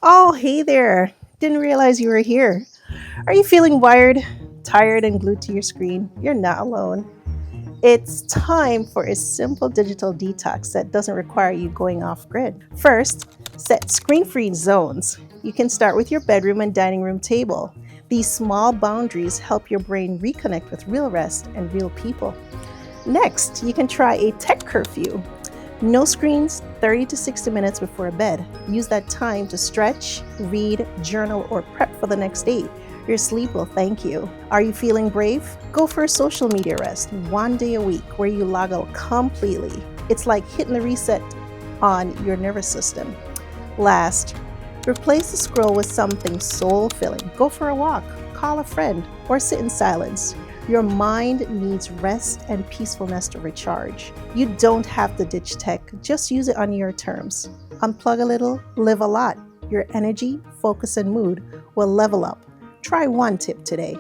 Oh, hey there. Didn't realize you were here. Are you feeling wired, tired, and glued to your screen? You're not alone. It's time for a simple digital detox that doesn't require you going off grid. First, set screen free zones. You can start with your bedroom and dining room table. These small boundaries help your brain reconnect with real rest and real people. Next, you can try a tech curfew. No screens 30 to 60 minutes before bed. Use that time to stretch, read, journal, or prep for the next day. Your sleep will thank you. Are you feeling brave? Go for a social media rest 1 day a week where you log out completely. It's like hitting the reset on your nervous system. Last, replace the scroll with something soul filling. Go for a walk, call a friend, or sit in silence. Your mind needs rest and peacefulness to recharge. You don't have to ditch tech, just use it on your terms. Unplug a little, live a lot. Your energy, focus, and mood will level up. Try one tip today.